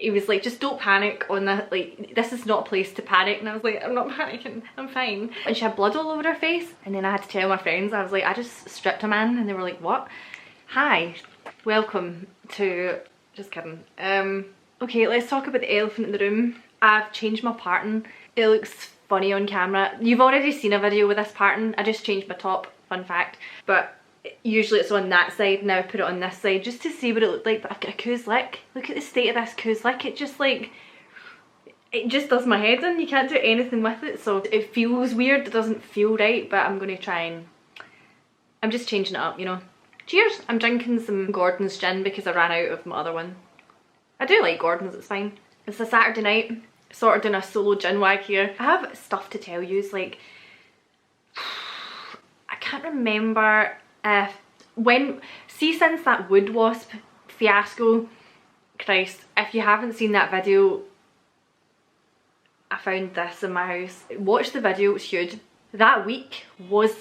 he was like, just don't panic on that, like this is not a place to panic. And I was like, I'm not panicking, I'm fine. And she had blood all over her face, and then I had to tell my friends, I was like, I just stripped a man, and they were like, what? Hi, welcome to, just kidding. Okay, let's talk about the elephant in the room. I've changed my parting. It looks funny on camera. You've already seen a video with this parting. I just changed my top, fun fact, but usually it's on that side, now I put it on this side just to see what it looked like. But I've got a coos lick. Look at the state of this coos lick. It just like, it just does my head in. You can't do anything with it, so it feels weird, it doesn't feel right, but I'm going to try and, I'm just changing it up, you know. Cheers! I'm drinking some Gordon's gin because I ran out of my other one. I do like Gordon's, it's fine. It's a Saturday night, sort of doing a solo gin wag here. I have stuff to tell you, like, I can't remember since that wood wasp fiasco, Christ, if you haven't seen that video, I found this in my house. Watch the video, it's huge. That week was,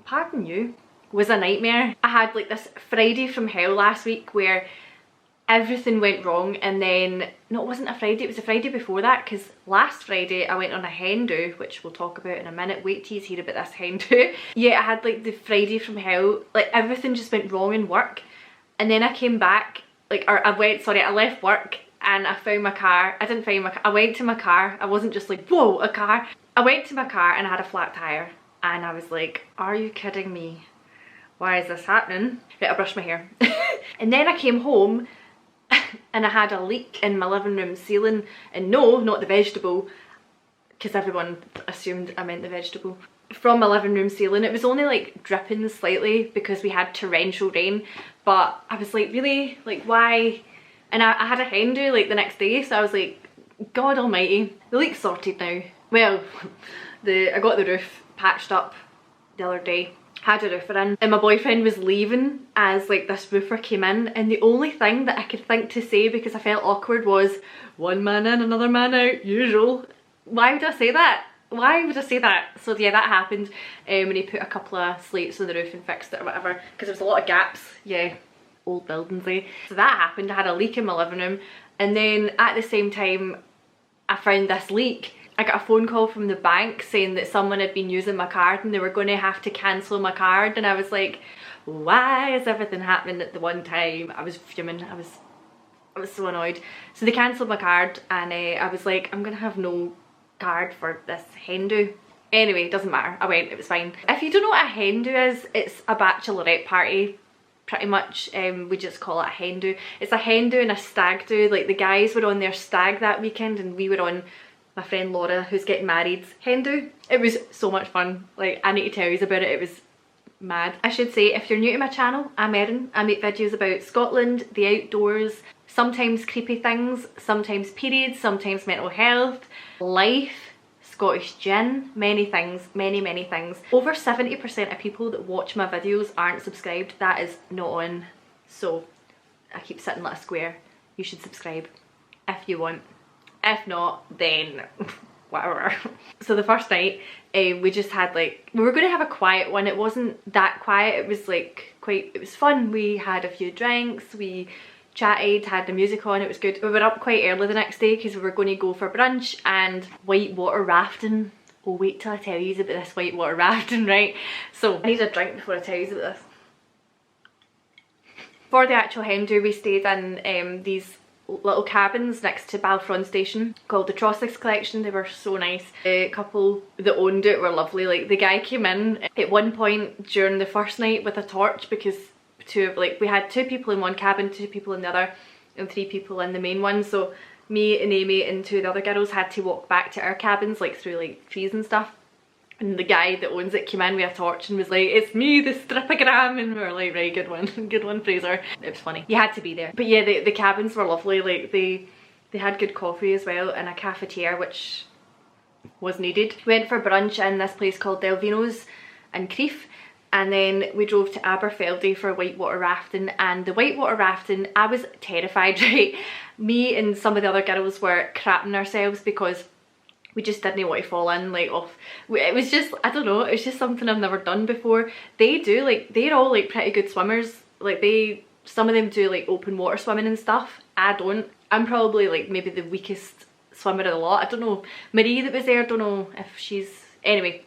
pardon you, was a nightmare. I had like this Friday from hell last week where everything went wrong, and then, no, it wasn't a Friday, it was a Friday before that, because last Friday I went on a hen do, which we'll talk about in a minute. Wait till you hear about this hen do. Yeah, I had like the Friday from hell, like everything just went wrong in work, and then I came back, like, or I left work and I found my car. I didn't find my car, I went to my car. I wasn't just like, whoa, a car. I went to my car and I had a flat tyre, and I was like, are you kidding me? Why is this happening? Right, I brushed my hair. And then I came home and I had a leak in my living room ceiling, and no, not the vegetable, because everyone assumed I meant the vegetable, from my living room ceiling. It was only like dripping slightly because we had torrential rain, but I was like, really, like, why? And I had a hen do like the next day, so I was like, God almighty. The leak's sorted now. Well, I got the roof patched up the other day, had a roofer in, and my boyfriend was leaving as like this roofer came in, and the only thing that I could think to say, because I felt awkward, was one man in, another man out, usual. Why would I say that? Why would I say that? So yeah, that happened when he put a couple of slates on the roof and fixed it or whatever, because there was a lot of gaps. Yeah, old buildings, eh? So that happened. I had a leak in my living room, and then at the same time I found this leak, I got a phone call from the bank saying that someone had been using my card and they were going to have to cancel my card, and I was like, why is everything happening at the one time? I was fuming. I was so annoyed. So they cancelled my card, and I was like, I'm gonna have no card for this hen do. Anyway, it doesn't matter, I went, it was fine. If you don't know what a hen do is, it's a bachelorette party, pretty much. We just call it a hen do. It's a hen do and a stag do. Like, the guys were on their stag that weekend and we were on my friend Laura, who's getting married, hen do. It was so much fun. Like, I need to tell you about it, it was mad. I should say, if you're new to my channel, I'm Erin. I make videos about Scotland, the outdoors, sometimes creepy things, sometimes periods, sometimes mental health, life, Scottish gin, many things, many things. Over 70% of people that watch my videos aren't subscribed. That is not on, so I keep sitting like a square. You should subscribe if you want. If not, then whatever. So the first night, we just had like, we were going to have a quiet one. It wasn't that quiet, it was like quite, it was fun. We had a few drinks, we chatted, had the music on, it was good. We were up quite early the next day because we were going to go for brunch and whitewater rafting. Oh, wait till I tell you about this whitewater rafting, right? So I need a drink before I tell you about this. For the actual hen do, we stayed in these little cabins next to Balfron Station called the Trossachs Collection. They were so nice. The couple that owned it were lovely. Like, the guy came in at one point during the first night with a torch, because we had 2 people in one cabin, 2 people in the other, and 3 people in the main one. So me and Amy and 2 of the other girls had to walk back to our cabins, like through like trees and stuff. And the guy that owns it came in with a torch and was like, it's me, the stripogram, and we were like, right, good one, good one, Fraser. It was funny. You had to be there. But yeah, the cabins were lovely. Like, they had good coffee as well, and a cafetiere, which was needed. We went for brunch in this place called Delvino's in Crieff, and then we drove to Aberfeldy for whitewater rafting. And the whitewater rafting, I was terrified, right? Me and some of the other girls were crapping ourselves because we just didn't want to fall in, like, off. It was just, I don't know, it was just something I've never done before. They do, like, they're all like pretty good swimmers. Like, they some of them do like open water swimming and stuff. I don't. I'm probably like maybe the weakest swimmer of the lot. I don't know, Marie that was there, I don't know if she's, anyway.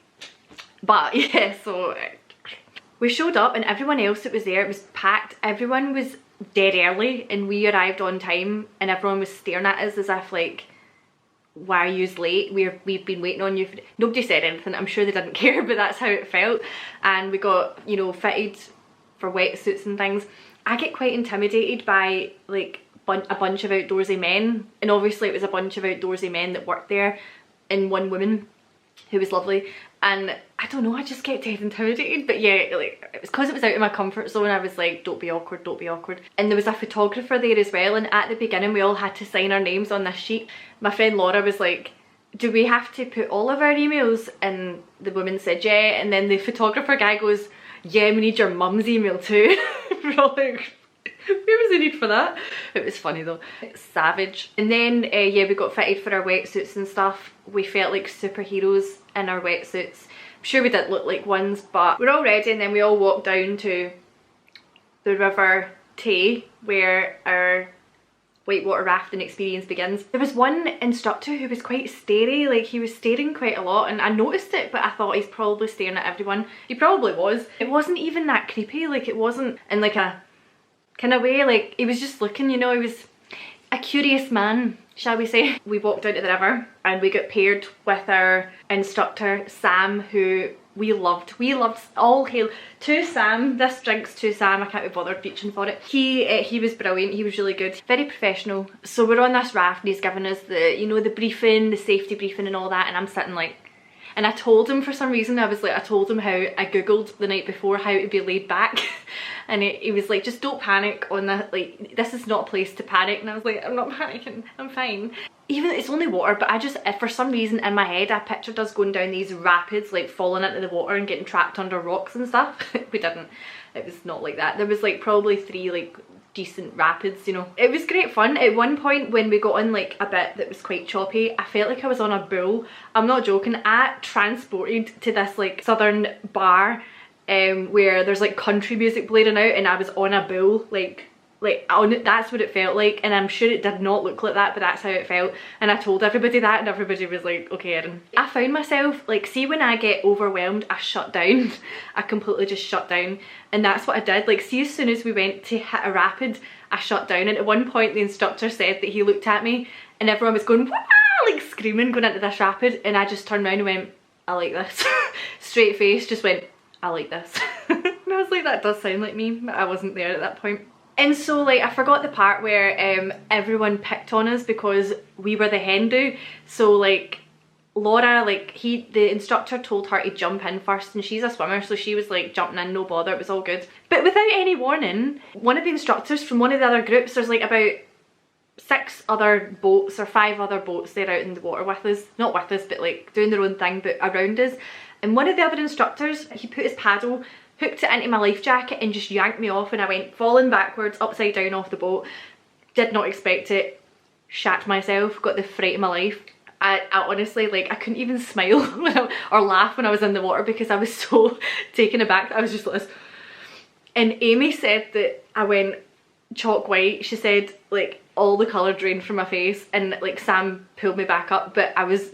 But yeah, so we showed up and everyone else that was there, it was packed. Everyone was dead early and we arrived on time and everyone was staring at us as if like, why are you late? We've been waiting on you. Nobody said anything. I'm sure they didn't care, but that's how it felt. And we got, you know, fitted for wetsuits and things. I get quite intimidated by like a bunch of outdoorsy men, and obviously it was a bunch of outdoorsy men that worked there and one woman who was lovely, and I don't know, I just get dead intimidated. But yeah, like it was because it was out of my comfort zone. I was like, don't be awkward, don't be awkward. And there was a photographer there as well, and at the beginning we all had to sign our names on this sheet. My friend Laura was like, do we have to put all of our emails? And the woman said yeah, and then the photographer guy goes, yeah, we need your mum's email too. We're all like, where was the need for that? It was funny though. It's savage. And then yeah, we got fitted for our wetsuits and stuff. We felt like superheroes in our wetsuits. I'm sure we didn't look like ones, but we're all ready, and then we all walked down to the River Tay where our whitewater rafting experience begins. There was one instructor who was quite starey, like he was staring quite a lot, and I noticed it, but I thought he's probably staring at everyone. He probably was. It wasn't even that creepy, like it wasn't in like a kind of way, like he was just looking, you know, he was a curious man, shall we say. We walked down to the river and we got paired with our instructor Sam, who we loved. All hail to Sam. This drink's to Sam. I can't be bothered reaching for it. He was brilliant. He was really good, very professional. So we're on this raft and he's giving us the, you know, the briefing, the safety briefing and all that, and I'm sitting like, and I told him, for some reason, I told him how I googled the night before how to be laid back, and he was like, just don't panic on that, like this is not a place to panic. And I was like, I'm not panicking, I'm fine. Even it's only water, but I just, for some reason in my head I pictured us going down these rapids, like falling into the water and getting trapped under rocks and stuff. We didn't. It was not like that. There was like probably 3 like decent rapids, you know. It was great fun. At one point when we got on like a bit that was quite choppy, I felt like I was on a bull. I'm not joking. I transported to this like southern bar where there's like country music blaring out, and I was on a bull, like that's what it felt like, and I'm sure it did not look like that, but that's how it felt. And I told everybody that, and everybody was like, okay Erin. I found myself like, see when I get overwhelmed I shut down. I completely just shut down, and that's what I did. Like, see, as soon as we went to hit a rapid I shut down, and at one point the instructor said that he looked at me and everyone was going wah, like screaming going into this rapid, and I just turned around and went, I like this. Straight face, just went, I like this. And I was like, that does sound like me, but I wasn't there at that point. And so like I forgot the part where everyone picked on us because we were the hen do. So like Laura, like the instructor told her to jump in first, and she's a swimmer, so she was like jumping in, no bother, it was all good. But without any warning, one of the instructors from one of the other groups, there's like about 6 other boats or 5 other boats there out in the water with us, not with us but like doing their own thing but around us, and one of the other instructors, he put his paddle, hooked it into my life jacket and just yanked me off, and I went falling backwards upside down off the boat. Did not expect it, shat myself, got the fright of my life. I honestly, like, I couldn't even smile or laugh when I was in the water because I was so taken aback that I was just like this. And Amy said that I went chalk white. She said like all the colour drained from my face, and like Sam pulled me back up, but I was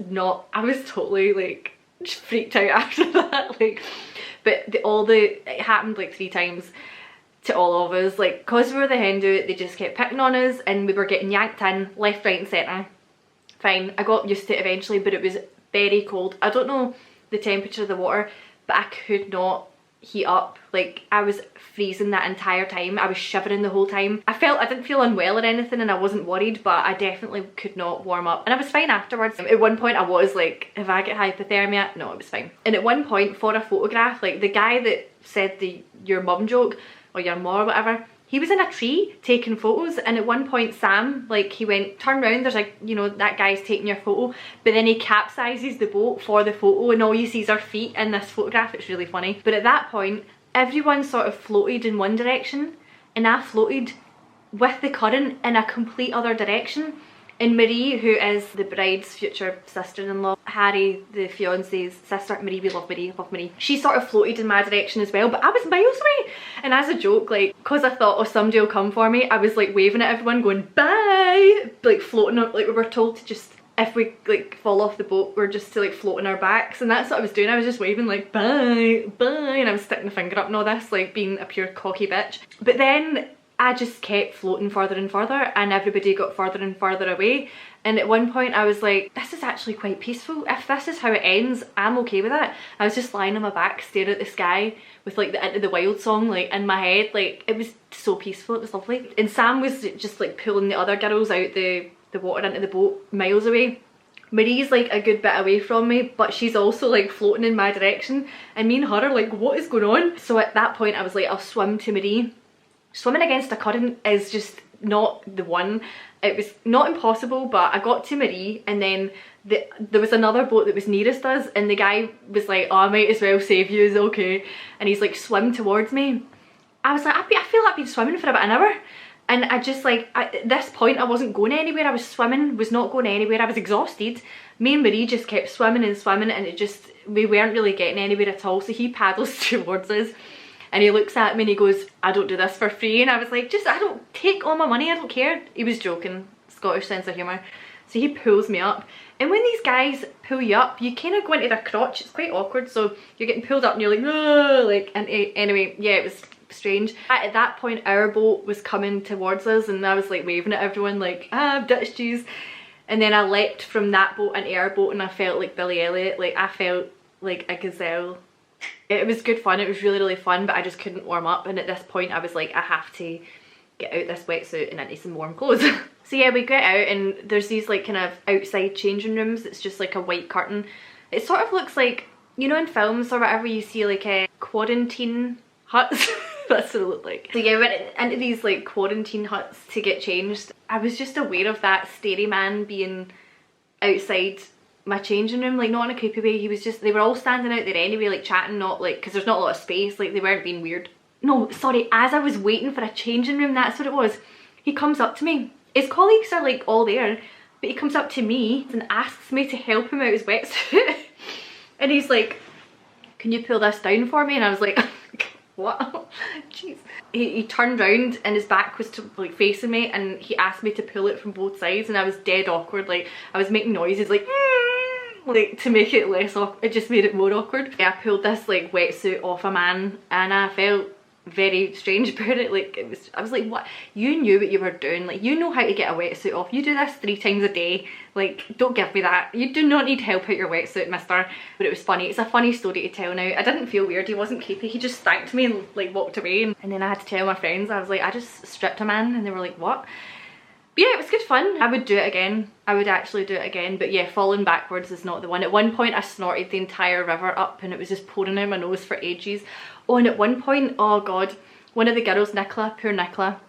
totally like just freaked out after that. Like, but it happened like 3 times to all of us, like, cause we were the hen do, they just kept picking on us and we were getting yanked in left, right and centre. Fine, I got used to it eventually, but it was very cold. I don't know the temperature of the water, but I could not heat up. Like, I was freezing that entire time. I was shivering the whole time. I didn't feel unwell or anything, and I wasn't worried, but I definitely could not warm up, and I was fine afterwards. At one point I was like, if I get hypothermia, no, it was fine. And at one point for a photograph, like the guy that said the your mum joke or your ma or whatever, he was in a tree taking photos, and at one point Sam, like, he went, turn round, there's like, you know, that guy's taking your photo, but then he capsizes the boat for the photo and all you see is our feet in this photograph. It's really funny. But at that point everyone sort of floated in one direction and I floated with the current in a complete other direction, And Marie, who is the bride's future sister-in-law, Harry, the fiance's sister, Marie, we love Marie, love Marie. She sort of floated in my direction as well, but I was miles away. And as a joke, like, because I thought, oh, somebody will come for me, I was like waving at everyone going, bye! Like floating up, like we were told to just, if we like fall off the boat, we're just to like float on our backs. And that's what I was doing. I was just waving like, bye, bye. And I was sticking the finger up and all this, like being a pure cocky bitch. But then I just kept floating further and further, and everybody got further and further away. And at one point I was like, this is actually quite peaceful. If this is how it ends, I'm okay with it. I was just lying on my back staring at the sky with like the Into the Wild song like in my head. Like, it was so peaceful, it was lovely. And Sam was just like pulling the other girls out the water into the boat miles away. Marie's like a good bit away from me, but she's also like floating in my direction, and me and her are like, what is going on? So at that point I was like, I'll swim to Marie. Swimming against a current is just not the one. It was not impossible, but I got to Marie, and then there was another boat that was nearest us, and the guy was like, oh, I might as well save you, it's okay. And he's like, swim towards me. I was like, I feel like I've been swimming for about an hour. And I just like, at this point I wasn't going anywhere. I was swimming, was not going anywhere. I was exhausted. Me and Marie just kept swimming and swimming, and we weren't really getting anywhere at all. So he paddles towards us. And he looks at me and he goes, I don't do this for free. And I was like, I don't take all my money, I don't care. He was joking, Scottish sense of humour. So he pulls me up. And when these guys pull you up, you kind of go into their crotch. It's quite awkward. So you're getting pulled up and you're like, oh, like, and anyway, yeah, it was strange. At that point, our boat was coming towards us, and I was like waving at everyone like, I've ditched yous. And then I leapt from that boat into our boat, and I felt like Billy Elliot. Like, I felt like a gazelle. It was good fun, it was really, really fun, but I just couldn't warm up. And at this point I was like, I have to get out this wetsuit and into some warm clothes. So yeah, we get out, and there's these like kind of outside changing rooms. It's just like a white curtain. It sort of looks like, you know, in films or whatever, you see like a quarantine huts. That's what it looked like. So yeah, we went into these like quarantine huts to get changed. I was just aware of that starey man being outside my changing room, like not in a creepy way. He was just, they were all standing out there anyway, like chatting, not like, because there's not a lot of space, like they weren't being weird. No, sorry, as I was waiting for a changing room, that's what it was. He comes up to me. His colleagues are like all there, but he comes up to me and asks me to help him out his wetsuit. And he's like, can you pull this down for me? And I was like, what? Jeez. He turned round and his back was to like facing me, and he asked me to pull it from both sides, and I was dead awkward. Like, I was making noises like to make it less awkward. It just made it more awkward. Yeah, I pulled this like wetsuit off a man, and I felt very strange about it. Like, it was, I was like, what? You knew what you were doing. Like, you know how to get a wetsuit off. You do this 3 times a day. Like, don't give me that. You do not need help out your wetsuit, mister. But it was funny. It's a funny story to tell now. I didn't feel weird. He wasn't creepy. He just thanked me and like walked away. And then I had to tell my friends. I was like, I just stripped a man, and they were like, what? But yeah, it was good fun. I would do it again. I would actually do it again. But yeah, falling backwards is not the one. At one point I snorted the entire river up, and it was just pouring out my nose for ages. Oh, and at one point, oh god, one of the girls, Nicola, poor Nicola,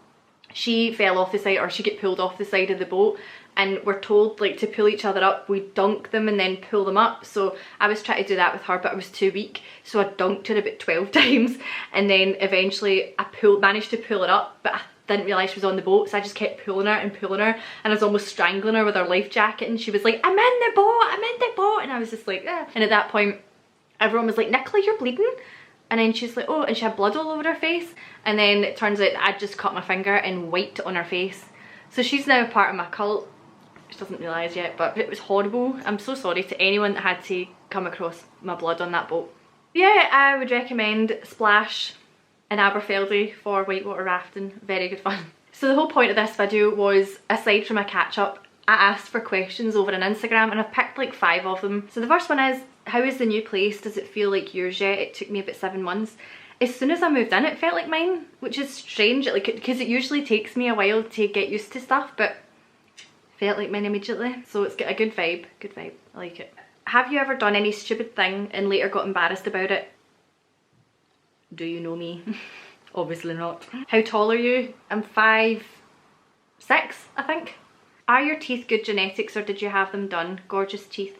she fell off the side, or she got pulled off the side of the boat, and we're told like to pull each other up. We dunk them and then pull them up. So I was trying to do that with her, but I was too weak, so I dunked her about 12 times, and then eventually I managed to pull her up, but I didn't realise she was on the boat, so I just kept pulling her, and I was almost strangling her with her life jacket, and she was like, I'm in the boat, I'm in the boat, and I was just like, ah. And at that point everyone was like, Nicola, you're bleeding. And then she's like, oh, and she had blood all over her face. And then it turns out I'd just cut my finger and wiped it on her face. So she's now part of my cult. She doesn't realise yet, but it was horrible. I'm so sorry to anyone that had to come across my blood on that boat. Yeah, I would recommend Splash in Aberfeldy for whitewater rafting. Very good fun. So the whole point of this video was, aside from a catch up, I asked for questions over on Instagram, and I've picked like 5 of them. So the first one is, how is the new place? Does it feel like yours yet? It took me about 7 months. As soon as I moved in, it felt like mine, which is strange, like, because it usually takes me a while to get used to stuff, but it felt like mine immediately. So it's got a good vibe, I like it. Have you ever done any stupid thing and later got embarrassed about it? Do you know me? Obviously not. How tall are you? I'm 5'6", I think. Are your teeth good genetics, or did you have them done? Gorgeous teeth.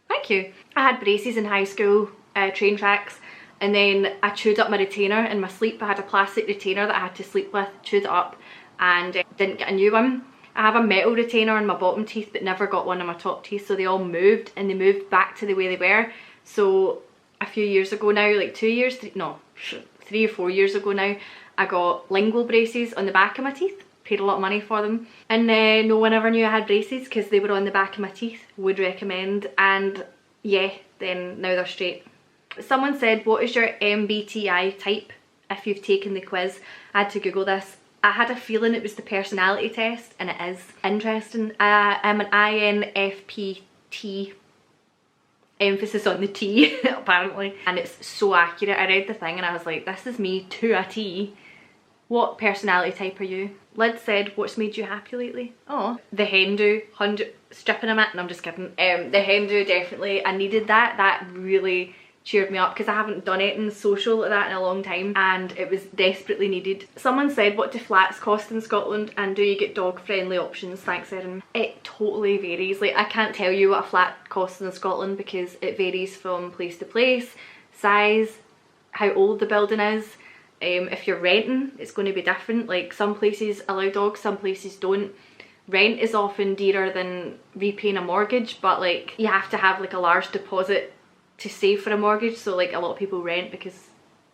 Thank you. I had braces in high school, train tracks, and then I chewed up my retainer in my sleep. I had a plastic retainer that I had to sleep with, chewed it up, and didn't get a new one. I have a metal retainer on my bottom teeth but never got one on my top teeth, so they all moved, and they moved back to the way they were. So a few years ago now, like 3 or 4 years ago now, I got lingual braces on the back of my teeth. Paid a lot of money for them, and no one ever knew I had braces because they were on the back of my teeth. Would recommend. And yeah, then now they're straight. Someone said, what is your MBTI type if you've taken the quiz? I had to Google this. I had a feeling it was the personality test, and it is. Interesting. I'm an INFPT, emphasis on the T apparently, and it's so accurate. I read the thing and I was like, this is me to a T. What personality type are you? Lid said, what's made you happy lately? Oh, the hen do, stripping a mitt, and I'm just kidding. The hen do, definitely. I needed that. That really cheered me up because I haven't done anything social like that in a long time, and it was desperately needed. Someone said, what do flats cost in Scotland, and do you get dog friendly options? Thanks, Erin. It totally varies. Like, I can't tell you what a flat costs in Scotland because it varies from place to place, size, how old the building is. If you're renting, it's going to be different. Like, some places allow dogs, some places don't. Rent is often dearer than repaying a mortgage, but like, you have to have like a large deposit to save for a mortgage, so like a lot of people rent because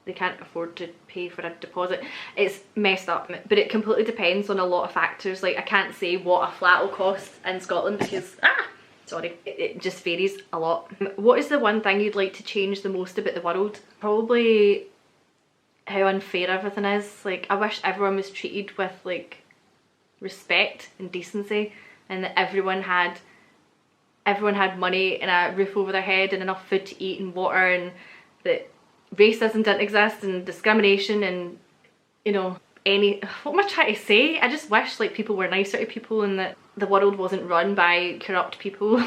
they can't afford to pay for a deposit. It's messed up, but it completely depends on a lot of factors. Like, I can't say what a flat will cost in Scotland because it just varies a lot. What is the one thing you'd like to change the most about the world? Probably how unfair everything is. Like, I wish everyone was treated with like respect and decency, and that everyone had money and a roof over their head and enough food to eat and water, and that racism didn't exist and discrimination and, you know, what am I trying to say? I just wish like people were nicer to people and that the world wasn't run by corrupt people.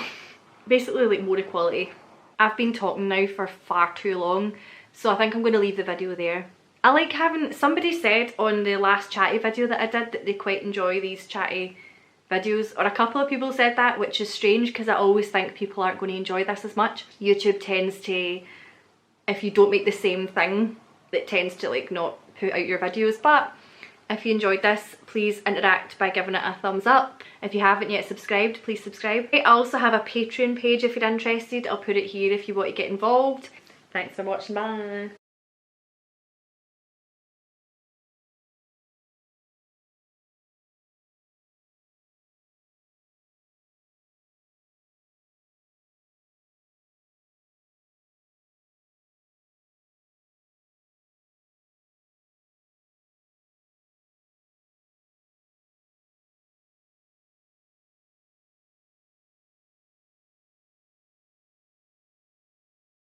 Basically, like, more equality. I've been talking now for far too long, so I think I'm going to leave the video there. I like having, somebody said on the last chatty video that I did that they quite enjoy these chatty videos, or a couple of people said that, which is strange because I always think people aren't going to enjoy this as much. YouTube tends to, if you don't make the same thing, it tends to like not put out your videos. But if you enjoyed this, please interact by giving it a thumbs up. If you haven't yet subscribed, please subscribe. I also have a Patreon page if you're interested. I'll put it here if you want to get involved. Thanks for watching, bye.